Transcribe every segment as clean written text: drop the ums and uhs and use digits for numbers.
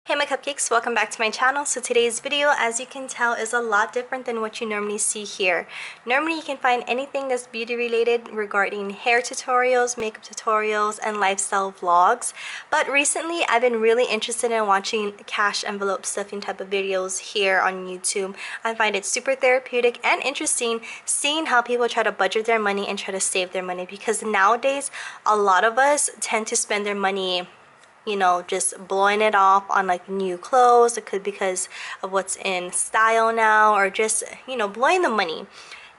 Hey my cupcakes, welcome back to my channel. So today's video, as you can tell, is a lot different than what you normally see here. Normally you can find anything that's beauty related regarding hair tutorials, makeup tutorials, and lifestyle vlogs. But recently I've been really interested in watching cash envelope stuffing type of videos here on YouTube. I find it super therapeutic and interesting seeing how people try to budget their money and try to save their money, because nowadays a lot of us tend to spend their money, you know, just blowing it off on like new clothes. It could be because of what's in style now, or just, you know, blowing the money.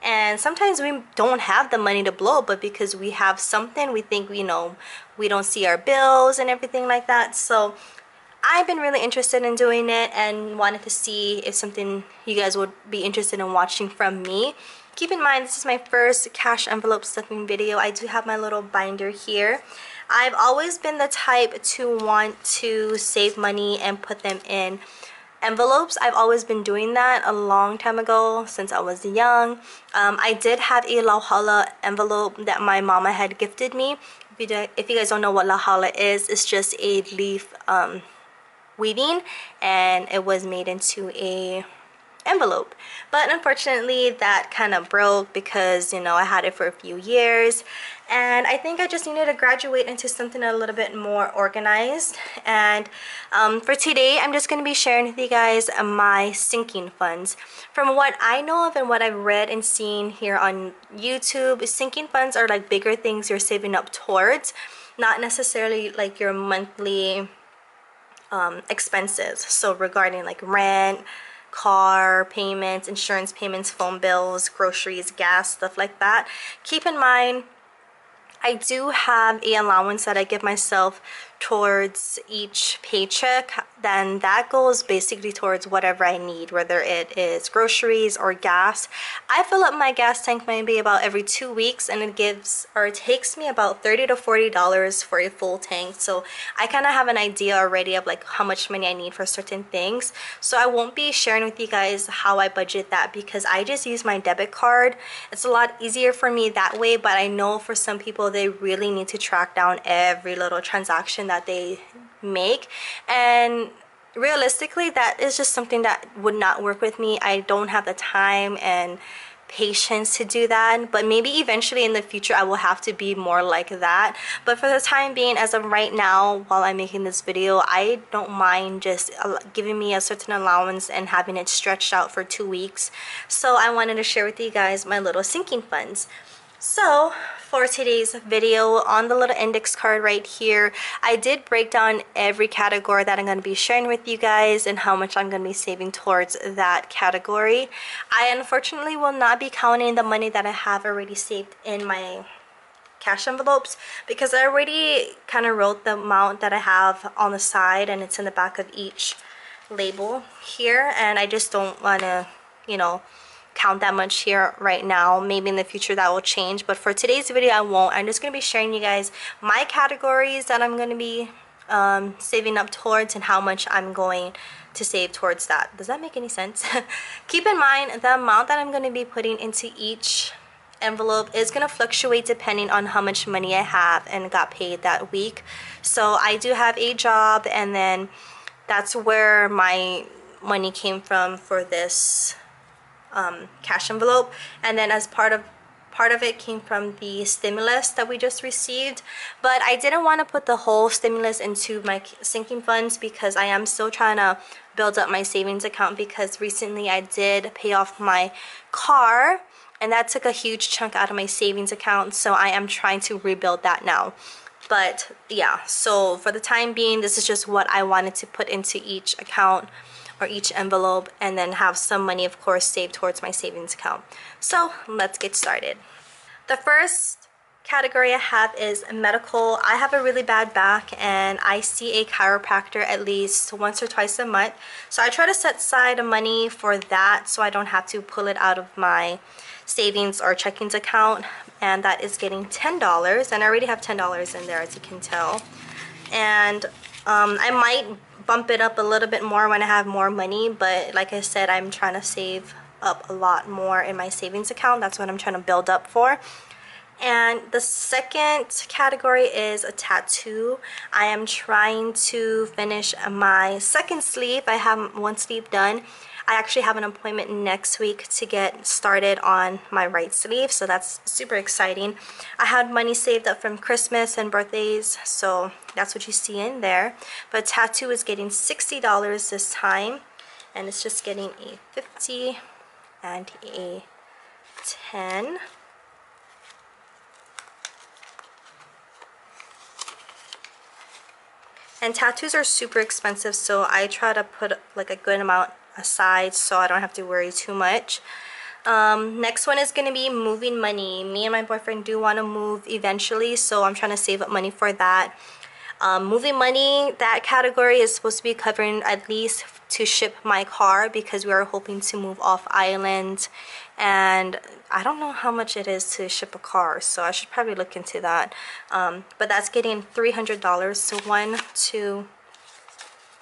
And sometimes we don't have the money to blow, but because we have something, we think, you know, we don't see our bills and everything like that. So I've been really interested in doing it and wanted to see if something you guys would be interested in watching from me. Keep in mind, this is my first cash envelope stuffing video. I do have my little binder here. I've always been the type to want to save money and put them in envelopes. I've always been doing that a long time ago, since I was young. I did have a Live.Love.Laugh envelope that my mama had gifted me. If you guys don't know what Live.Love.Laugh is, it's just a leaf weaving, and it was made into a envelope. But unfortunately that kind of broke because, you know, I had it for a few years, and I think I just needed to graduate into something a little bit more organized. And for today I'm just going to be sharing with you guys my sinking funds. From what I know of and what I've read and seen here on YouTube, sinking funds are like bigger things you're saving up towards, not necessarily like your monthly expenses. So regarding like rent, car payments, insurance payments, phone bills, groceries, gas, stuff like that. Keep in mind, I do have an allowance that I give myself towards each paycheck. Then that goes basically towards whatever I need, whether it is groceries or gas. I fill up my gas tank maybe about every 2 weeks, and it takes me about $30 to $40 for a full tank. So I kind of have an idea already of like how much money I need for certain things. So I won't be sharing with you guys how I budget that, because I just use my debit card. It's a lot easier for me that way, but I know for some people they really need to track down every little transaction that they make, and realistically that is just something that would not work with me. I don't have the time and patience to do that, but maybe eventually in the future I will have to be more like that. But for the time being, as of right now, while I'm making this video, I don't mind just giving me a certain allowance and having it stretched out for 2 weeks. So I wanted to share with you guys my little sinking funds. So for today's video, on the little index card right here, I did break down every category that I'm going to be sharing with you guys and how much I'm going to be saving towards that category. I unfortunately will not be counting the money that I have already saved in my cash envelopes, because I already kind of wrote the amount that I have on the side, and it's in the back of each label here, and I just don't want to, you know, count that much here right now. Maybe in the future that will change, but for today's video I won't. I'm just going to be sharing you guys my categories that I'm going to be saving up towards and how much I'm going to save towards that. Does that make any sense? Keep in mind, the amount that I'm going to be putting into each envelope is going to fluctuate depending on how much money I have and got paid that week. So I do have a job, and then that's where my money came from for this cash envelope, and then as part of it came from the stimulus that we just received. But I didn't want to put the whole stimulus into my sinking funds, because I am still trying to build up my savings account, because recently I did pay off my car, and that took a huge chunk out of my savings account. So I am trying to rebuild that now. But yeah, so for the time being, this is just what I wanted to put into each account or each envelope, and then have some money, of course, saved towards my savings account. So let's get started. The first category I have is medical. I have a really bad back, and I see a chiropractor at least once or twice a month. So I try to set aside money for that, so I don't have to pull it out of my savings or checkings account, and that is getting $10, and I already have $10 in there, as you can tell. And I might bump it up a little bit more when I have more money, but like I said, I'm trying to save up a lot more in my savings account. That's what I'm trying to build up for. And the second category is a tattoo. I am trying to finish my second sleeve. I have one sleeve done. I actually have an appointment next week to get started on my right sleeve, so that's super exciting. I had money saved up from Christmas and birthdays, so that's what you see in there. But tattoo is getting $60 this time, and it's just getting a 50 and a 10. And tattoos are super expensive, so I try to put like a good amount aside so I don't have to worry too much. Next one is going to be moving money. Me and my boyfriend do want to move eventually, so I'm trying to save up money for that. Moving money, that category is supposed to be covering at least to ship my car, because we are hoping to move off island, and I don't know how much it is to ship a car, so I should probably look into that. But that's getting $300, so $1, $2,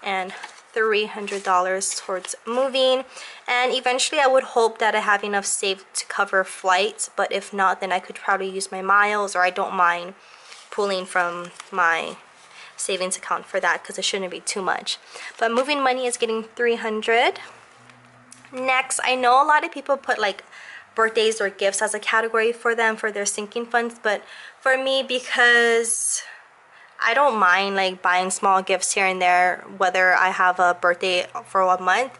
and $300 towards moving. And eventually I would hope that I have enough saved to cover flights, but if not, then I could probably use my miles, or I don't mind pulling from my savings account for that, because it shouldn't be too much. But moving money is getting $300. Next, I know a lot of people put like birthdays or gifts as a category for them for their sinking funds, but for me, because I don't mind like buying small gifts here and there, whether I have a birthday for a month,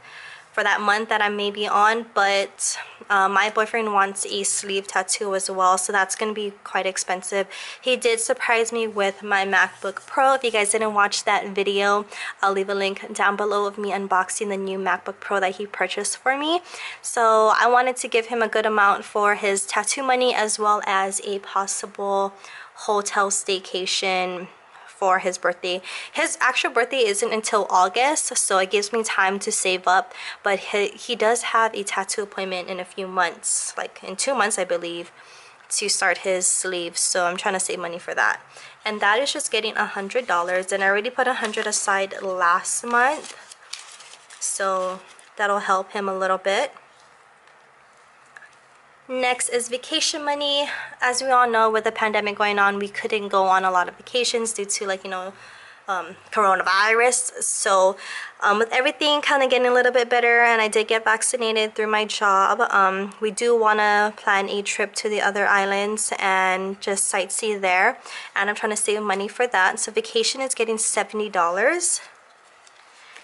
for that month that I may be on. But my boyfriend wants a sleeve tattoo as well, so that's going to be quite expensive. He did surprise me with my MacBook Pro. If you guys didn't watch that video, I'll leave a link down below of me unboxing the new MacBook Pro that he purchased for me. So I wanted to give him a good amount for his tattoo money, as well as a possible hotel staycation for his birthday. His actual birthday isn't until August, so it gives me time to save up, but he does have a tattoo appointment in a few months, like in 2 months I believe, to start his sleeve, so I'm trying to save money for that. And that is just getting $100, and I already put $100 aside last month, so that'll help him a little bit. Next is vacation money. As we all know, with the pandemic going on, we couldn't go on a lot of vacations due to, like, you know, coronavirus. So with everything kind of getting a little bit better, and I did get vaccinated through my job, we do want to plan a trip to the other islands and just sightsee there, and I'm trying to save money for that. So vacation is getting $70.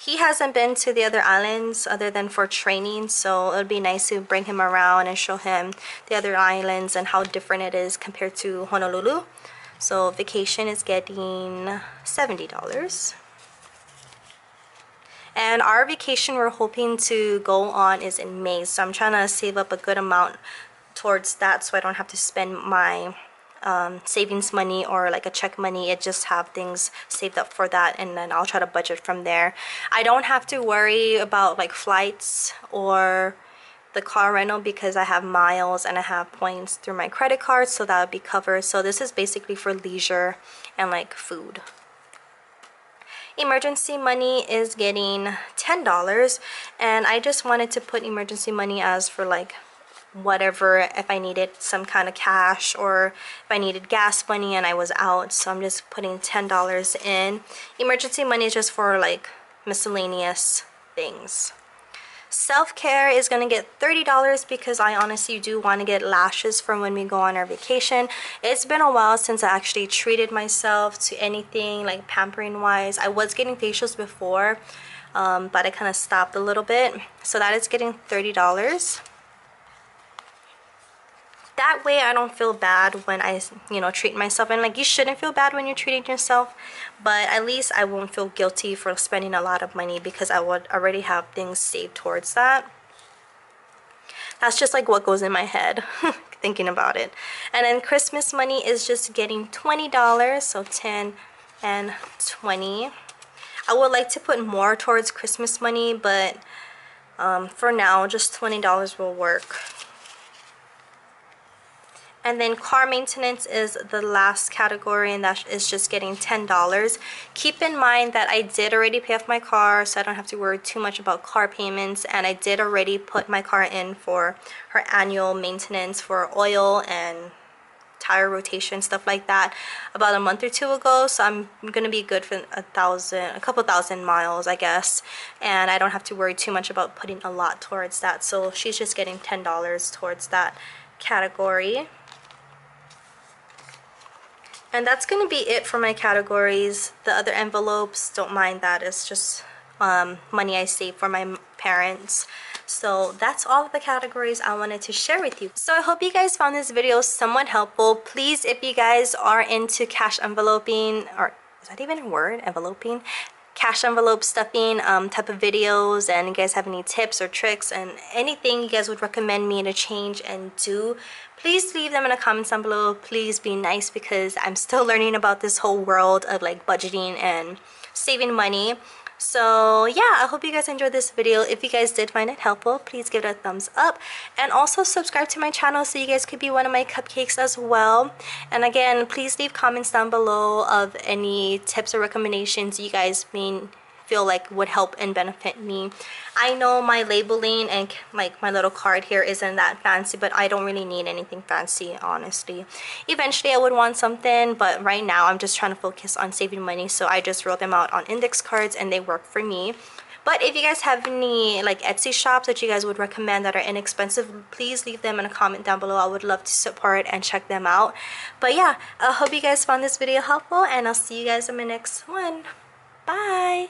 He hasn't been to the other islands other than for training, so it would be nice to bring him around and show him the other islands and how different it is compared to Honolulu. So vacation is getting $70. And our vacation we're hoping to go on is in May, so I'm trying to save up a good amount towards that so I don't have to spend my savings money or like a check money. It just have things saved up for that, and then I'll try to budget from there. I don't have to worry about like flights or the car rental because I have miles and I have points through my credit card, so that would be covered. So this is basically for leisure and like food. Emergency money is getting $10, and I just wanted to put emergency money as for like whatever, if I needed some kind of cash or if I needed gas money and I was out. So I'm just putting $10 in. Emergency money is just for like miscellaneous things. Self-care is gonna get $30 because I honestly do want to get lashes for when we go on our vacation. It's been a while since I actually treated myself to anything like pampering wise. I was getting facials before, but I kind of stopped a little bit. So that is getting $30. That way I don't feel bad when I, you know, treat myself. And like, you shouldn't feel bad when you're treating yourself, but at least I won't feel guilty for spending a lot of money because I would already have things saved towards that. That's just like what goes in my head thinking about it. And then Christmas money is just getting $20, so 10 and 20. I would like to put more towards Christmas money, but for now just $20 will work. And then car maintenance is the last category, and that is just getting $10. Keep in mind that I did already pay off my car, so I don't have to worry too much about car payments. And I did already put my car in for her annual maintenance for oil and tire rotation, stuff like that, about a month or two ago. So I'm gonna be good for a couple thousand miles, I guess, and I don't have to worry too much about putting a lot towards that. So she's just getting $10 towards that category. And that's gonna be it for my categories. The other envelopes, don't mind that, it's just money I save for my parents. So that's all of the categories I wanted to share with you. So I hope you guys found this video somewhat helpful. Please, if you guys are into cash enveloping, or is that even a word, enveloping? Cash envelope stuffing type of videos, and you guys have any tips or tricks and anything you guys would recommend me to change and do, please leave them in the comments down below. Please be nice, because I'm still learning about this whole world of like budgeting and saving money. So yeah, I hope you guys enjoyed this video. If you guys did find it helpful, please give it a thumbs up, and also subscribe to my channel so you guys could be one of my cupcakes as well. And again, please leave comments down below of any tips or recommendations you guys may feel like would help and benefit me. I know my labeling and like my little card here isn't that fancy, but I don't really need anything fancy, honestly. Eventually I would want something, but right now I'm just trying to focus on saving money, so I just wrote them out on index cards and they work for me. But if you guys have any like Etsy shops that you guys would recommend that are inexpensive, please leave them in a comment down below. I would love to support and check them out. But yeah, I hope you guys found this video helpful, and I'll see you guys in my next one. Bye!